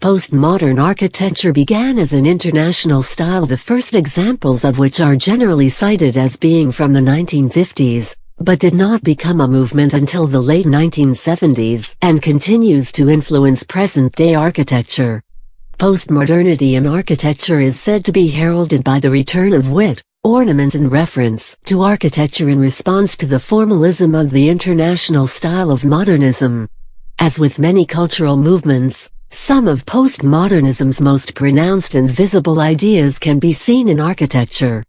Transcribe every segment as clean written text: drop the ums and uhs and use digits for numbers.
Postmodern architecture began as an international style, the first examples of which are generally cited as being from the 1950s, but did not become a movement until the late 1970s and continues to influence present-day architecture. Postmodernity in architecture is said to be heralded by the return of wit, ornament and reference to architecture in response to the formalism of the international style of modernism. As with many cultural movements, some of postmodernism's most pronounced and visible ideas can be seen in architecture.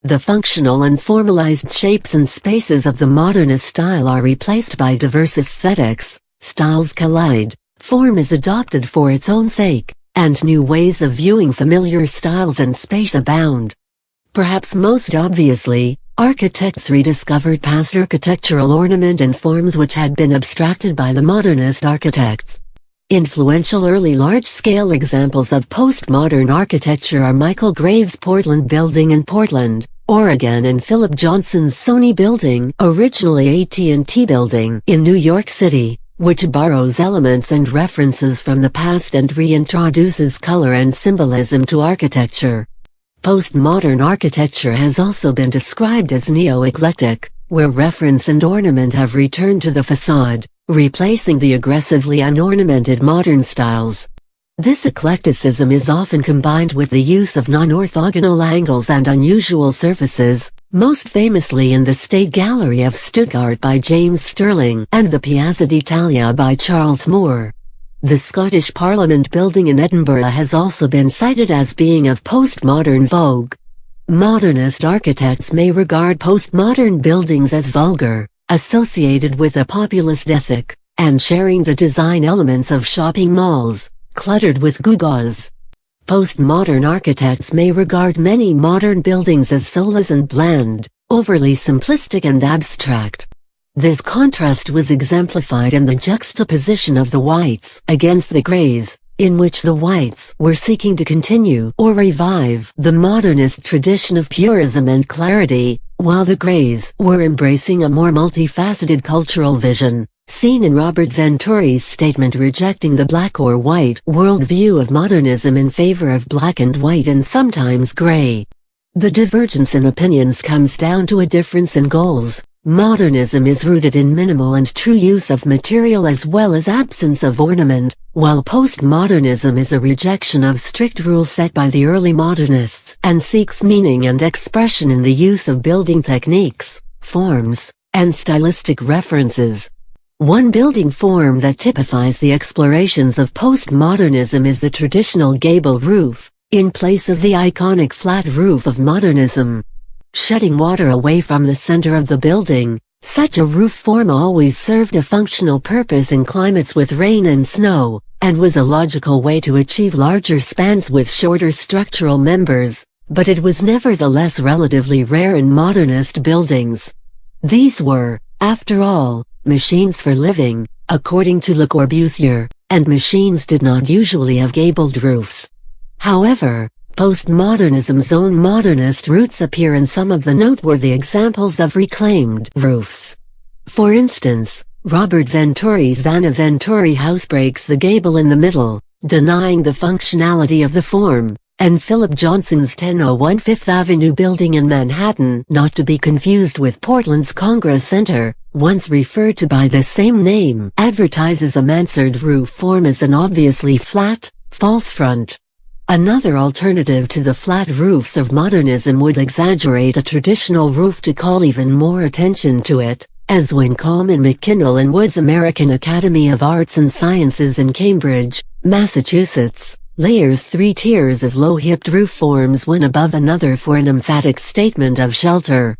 The functional and formalized shapes and spaces of the modernist style are replaced by diverse aesthetics, styles collide, form is adopted for its own sake, and new ways of viewing familiar styles and space abound. Perhaps most obviously, architects rediscovered past architectural ornament and forms which had been abstracted by the modernist architects. Influential early large-scale examples of postmodern architecture are Michael Graves' Portland Building in Portland, Oregon, and Philip Johnson's Sony Building, originally AT&T Building, in New York City, which borrows elements and references from the past and reintroduces color and symbolism to architecture. Postmodern architecture has also been described as neo-eclectic, where reference and ornament have returned to the facade, replacing the aggressively unornamented modern styles. This eclecticism is often combined with the use of non-orthogonal angles and unusual surfaces, most famously in the State Gallery of Stuttgart by James Stirling and the Piazza d'Italia by Charles Moore. The Scottish Parliament building in Edinburgh has also been cited as being of postmodern vogue. Modernist architects may regard postmodern buildings as vulgar, associated with a populist ethic, and sharing the design elements of shopping malls, cluttered with gewgaws. Postmodern architects may regard many modern buildings as soulless and bland, overly simplistic and abstract. This contrast was exemplified in the juxtaposition of the whites against the grays, in which the whites were seeking to continue or revive the modernist tradition of purism and clarity, while the grays were embracing a more multifaceted cultural vision, seen in Robert Venturi's statement rejecting the black or white worldview of modernism in favor of black and white and sometimes gray. The divergence in opinions comes down to a difference in goals. Modernism is rooted in minimal and true use of material as well as absence of ornament, while postmodernism is a rejection of strict rules set by the early modernists and seeks meaning and expression in the use of building techniques, forms, and stylistic references. One building form that typifies the explorations of postmodernism is the traditional gable roof, in place of the iconic flat roof of modernism. Shedding water away from the center of the building, such a roof form always served a functional purpose in climates with rain and snow, and was a logical way to achieve larger spans with shorter structural members, but it was nevertheless relatively rare in modernist buildings. These were, after all, machines for living, according to Le Corbusier, and machines did not usually have gabled roofs. However, postmodernism's own modernist roots appear in some of the noteworthy examples of reclaimed roofs. For instance, Robert Venturi's Vanna Venturi house breaks the gable in the middle, denying the functionality of the form, and Philip Johnson's 1001 Fifth Avenue building in Manhattan, not to be confused with Portland's Congress Center, once referred to by the same name, advertises a mansard roof form as an obviously flat, false front. Another alternative to the flat roofs of modernism would exaggerate a traditional roof to call even more attention to it, as when Coleman McKinnell and Wood's American Academy of Arts and Sciences in Cambridge, Massachusetts, layers 3 tiers of low-hipped roof forms one above another for an emphatic statement of shelter.